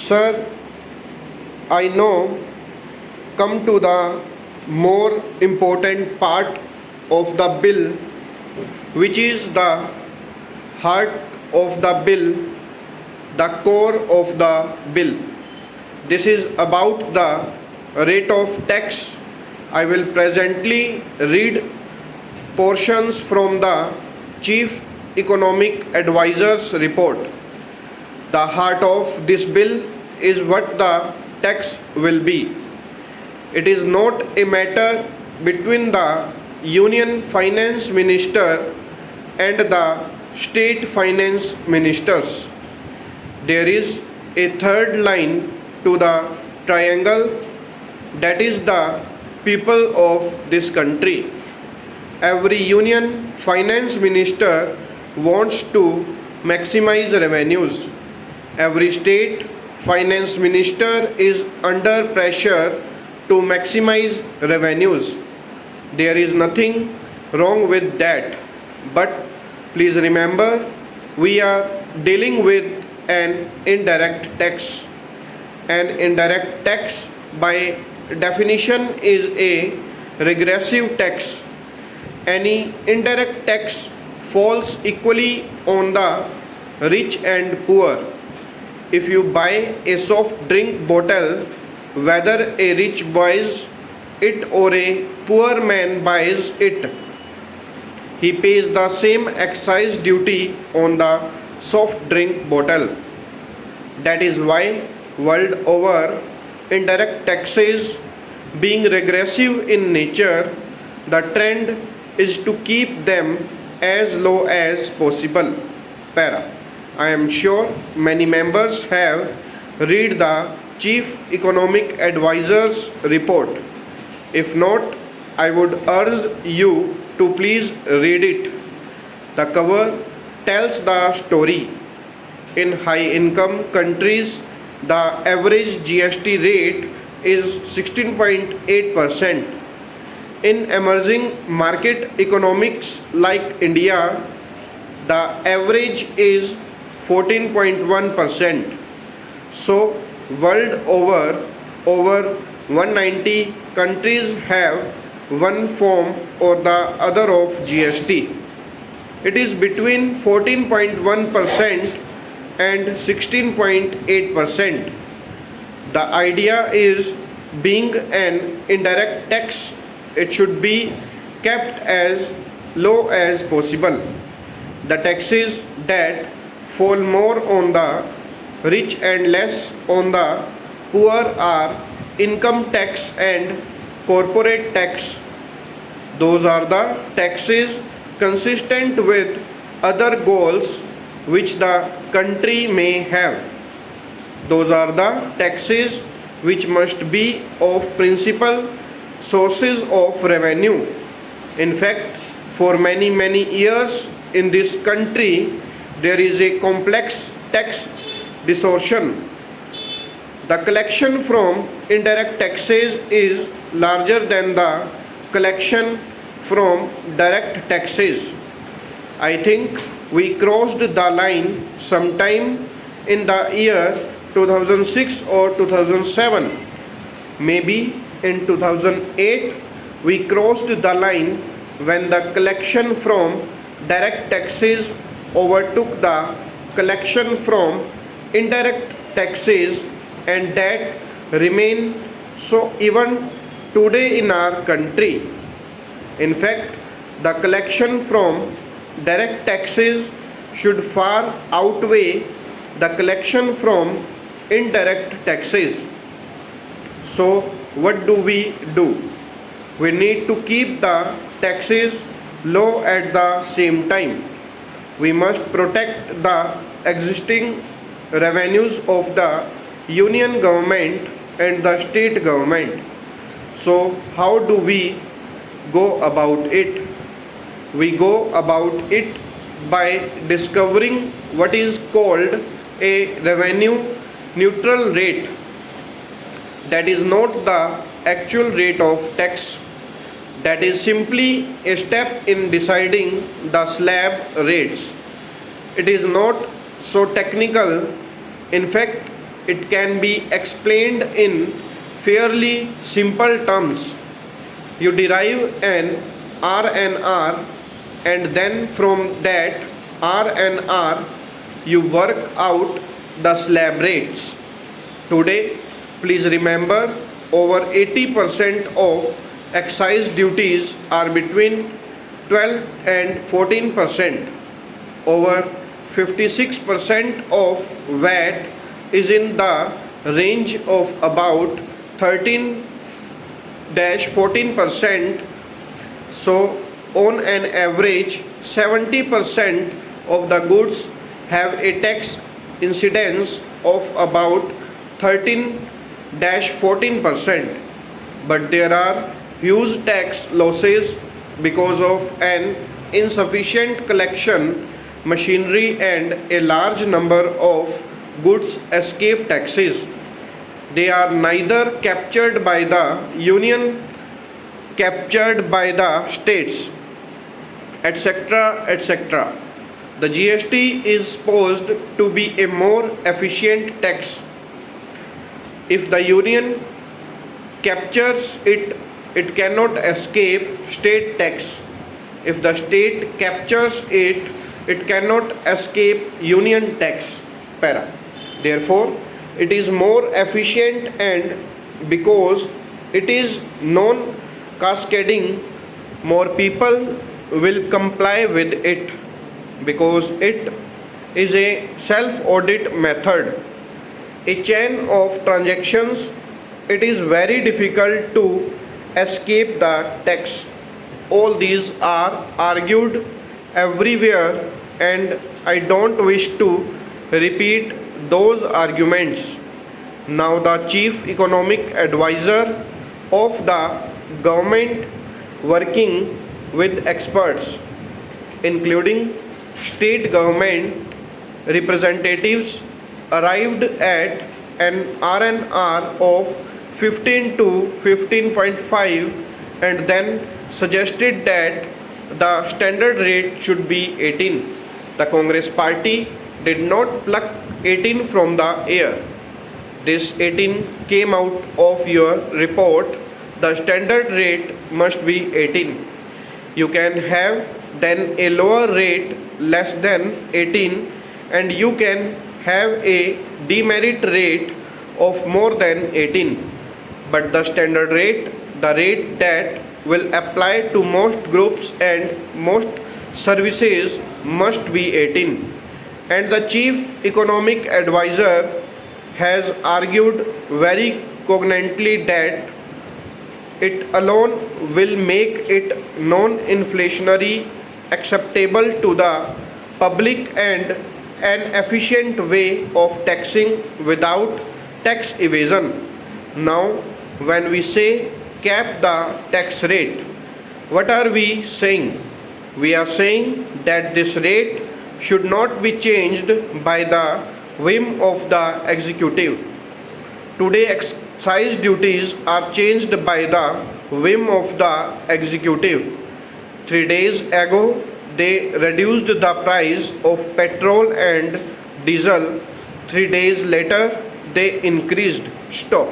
Sir, I know come to the more important part of the bill, which is the heart of the bill, the core of the bill. This is about the rate of tax. I will presently read portions from the Chief Economic Advisor's report. The heart of this bill is what the tax will be. It is not a matter between the Union Finance Minister and the State Finance Ministers. There is a third line to the triangle, that is the people of this country. Every Union Finance Minister wants to maximize revenues. Every state finance minister is under pressure to maximize revenues. There is nothing wrong with that. But please remember, we are dealing with an indirect tax. An indirect tax, by definition, is a regressive tax. Any indirect tax falls equally on the rich and poor. If you buy a soft drink bottle, whether a rich buys it or a poor man buys it, he pays the same excise duty on the soft drink bottle. That is why, world over, indirect taxes being regressive in nature, the trend is to keep them as low as possible. Para. I am sure many members have read the Chief Economic Advisor's report. If not, I would urge you to please read it. The cover tells the story. In high income countries, the average GST rate is 16.8%. In emerging market economics like India, the average is 14.1%. So, world over 190 countries have one form or the other of GST. It is between 14.1% and 16.8%. The idea is, being an indirect tax, it should be kept as low as possible. The taxes that fall more on the rich and less on the poor are income tax and corporate tax. Those are the taxes consistent with other goals which the country may have. Those are the taxes which must be of principal sources of revenue. In fact, for many years in this country, there is a complex tax distortion. The collection from indirect taxes is larger than the collection from direct taxes. I think we crossed the line sometime in the year 2006 or 2007. Maybe in 2008 we crossed the line when the collection from direct taxes overtook the collection from indirect taxes, and that remain so even today in our country. In fact, the collection from direct taxes should far outweigh the collection from indirect taxes. So, what do? We need to keep the taxes low at the same time. We must protect the existing revenues of the union government and the state government. So, how do we go about it? We go about it by discovering what is called a revenue neutral rate. That is not the actual rate of tax. That is simply a step in deciding the slab rates. It is not so technical. In fact, it can be explained in fairly simple terms. You derive an RNR, and then from that RNR you work out the slab rates. Today, please remember, over 80% of excise duties are between 12 and 14%. Over 56% of VAT is in the range of about 13-14%. So, on an average, 70% of the goods have a tax incidence of about 13-14%, but there are huge tax losses because of an insufficient collection machinery and a large number of goods escape taxes. They are neither captured by the union, captured by the states, etc., etc. The GST is supposed to be a more efficient tax. If the union captures it, it cannot escape state tax. If the state captures it, it cannot escape union tax. Para. Therefore, it is more efficient, and because it is non-cascading, more people will comply with it. Because it is a self-audit method, a chain of transactions, it is very difficult to escape the tax. All these are argued everywhere, and I don't wish to repeat those arguments. Now, the chief economic advisor of the government, working with experts, including state government representatives, arrived at an RNR of 15 to 15.5, and then suggested that the standard rate should be 18. The Congress party did not pluck 18 from the air. This 18 came out of your report. The standard rate must be 18. You can have then a lower rate less than 18, and you can have a demerit rate of more than 18. But the standard rate, the rate that will apply to most groups and most services, must be 18. And the chief economic advisor has argued very cogently that it alone will make it non-inflationary, acceptable to the public, and an efficient way of taxing without tax evasion. Now, when we say cap the tax rate, what are we saying? We are saying that this rate should not be changed by the whim of the executive. Today, excise duties are changed by the whim of the executive. 3 days ago, they reduced the price of petrol and diesel. 3 days later, they increased. Stop.